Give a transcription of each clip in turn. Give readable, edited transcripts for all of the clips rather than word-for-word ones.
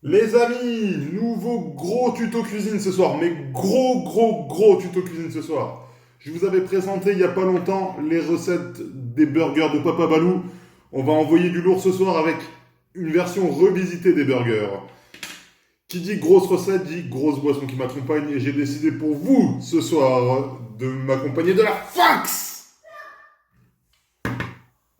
Les amis, nouveau gros tuto cuisine ce soir, mais gros tuto cuisine ce soir. Je vous avais présenté il n'y a pas longtemps les recettes des burgers de Papa Balou. On va envoyer du lourd ce soir avec une version revisitée des burgers. Qui dit grosse recette dit grosse boisson qui m'accompagne et j'ai décidé pour vous ce soir de m'accompagner de la Fax.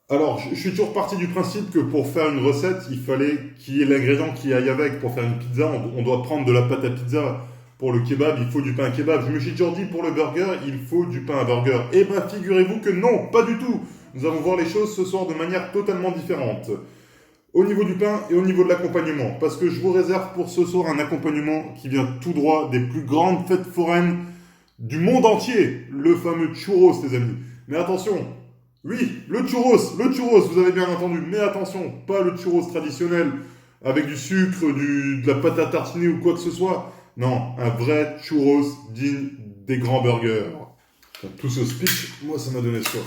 Alors, je suis toujours parti du principe que pour faire une recette, il fallait qu'il y ait l'ingrédient qui aille avec. Pour faire une pizza, on doit prendre de la pâte à pizza. Pour le kebab, il faut du pain à kebab. Je me suis toujours dit, pour le burger, il faut du pain à burger. Eh bien, figurez-vous que non, pas du tout. Nous allons voir les choses ce soir de manière totalement différente. Au niveau du pain et au niveau de l'accompagnement. Parce que je vous réserve pour ce soir un accompagnement qui vient tout droit des plus grandes fêtes foraines du monde entier. Le fameux churros, les amis. Mais attention, oui, le churros, vous avez bien entendu. Mais attention, pas le churros traditionnel avec du sucre, de la pâte à tartiner ou quoi que ce soit. Non, un vrai churros digne des grands burgers. Enfin, tout ce speech, moi ça m'a donné soif.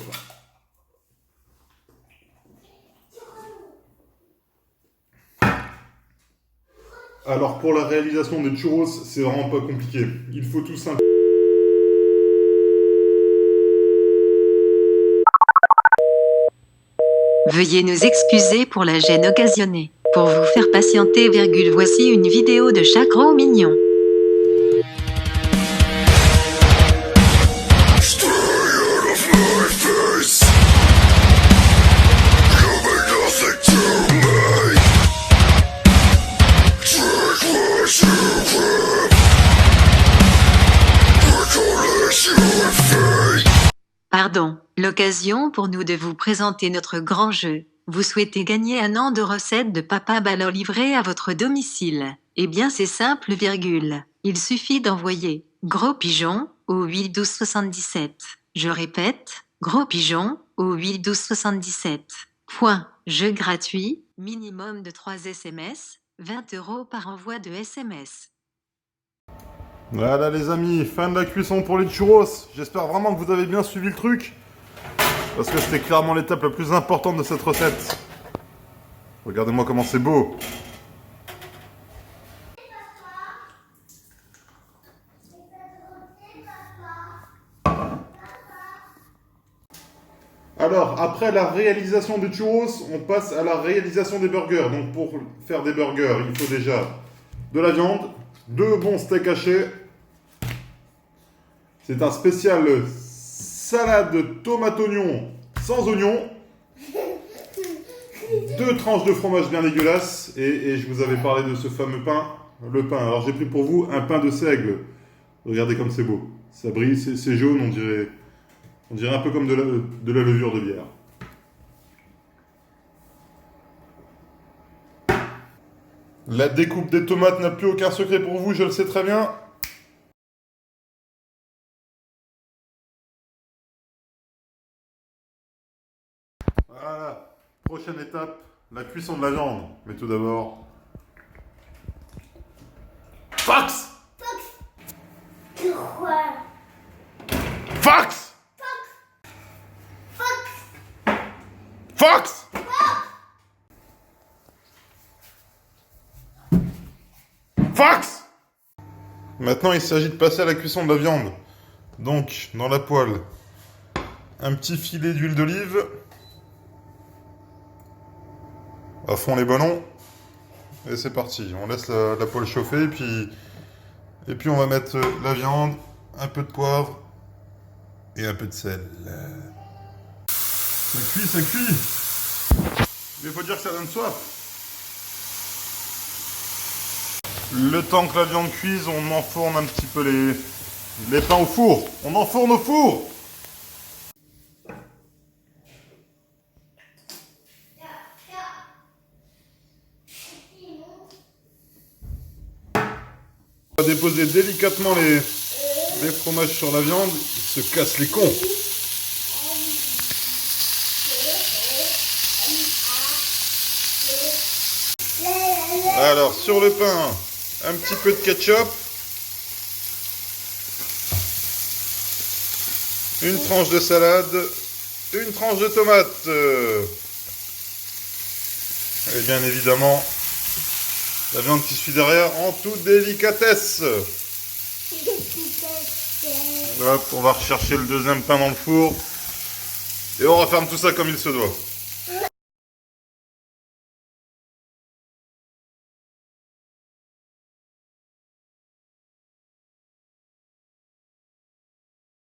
Alors pour la réalisation des churros, c'est vraiment pas compliqué. Il faut tout simplement... Veuillez nous excuser pour la gêne occasionnée. Pour vous faire patienter, voici une vidéo de chat gros mignon. Pardon, l'occasion pour nous de vous présenter notre grand jeu. Vous souhaitez gagner un an de recettes de Papa Balou livrées à votre domicile? Eh bien c'est simple, il suffit d'envoyer gros pigeon au 8 12 77. Je répète, gros pigeon au 8 12 77. Point. Jeu gratuit, minimum de 3 SMS, 20 € par envoi de SMS. Voilà les amis, fin de la cuisson pour les churros. J'espère vraiment que vous avez bien suivi le truc. Parce que c'était clairement l'étape la plus importante de cette recette. Regardez-moi comment c'est beau. Alors, après la réalisation des churros, on passe à la réalisation des burgers. Donc pour faire des burgers, il faut déjà de la viande, 2 bons steaks hachés. C'est un spécial salade tomate-oignon sans oignon. 2 tranches de fromage bien dégueulasse. Et je vous avais parlé de ce fameux pain. Le pain. Alors j'ai pris pour vous un pain de seigle. Regardez comme c'est beau. Ça brille, c'est jaune, on dirait un peu comme de la levure de bière. La découpe des tomates n'a plus aucun secret pour vous, je le sais très bien. Voilà, prochaine étape, la cuisson de la viande. Mais tout d'abord... Fax! Pourquoi? Fax! Fax! Fax! Maintenant, il s'agit de passer à la cuisson de la viande. Donc, dans la poêle, un petit filet d'huile d'olive. À fond les ballons. Et c'est parti. On laisse la poêle chauffer. Et puis on va mettre la viande, un peu de poivre et un peu de sel. Ça cuit. Mais il faut dire que ça donne soif. Le temps que la viande cuise, on enfourne un petit peu les pains au four. On enfourne au four. On va déposer délicatement les fromages sur la viande. Ils se cassent les cons. Alors, sur le pain, un petit peu de ketchup. Une tranche de salade. Une tranche de tomate. Et bien évidemment, La viande qui suit derrière en toute délicatesse. Hop, on va rechercher le deuxième pain dans le four. Et on referme tout ça comme il se doit.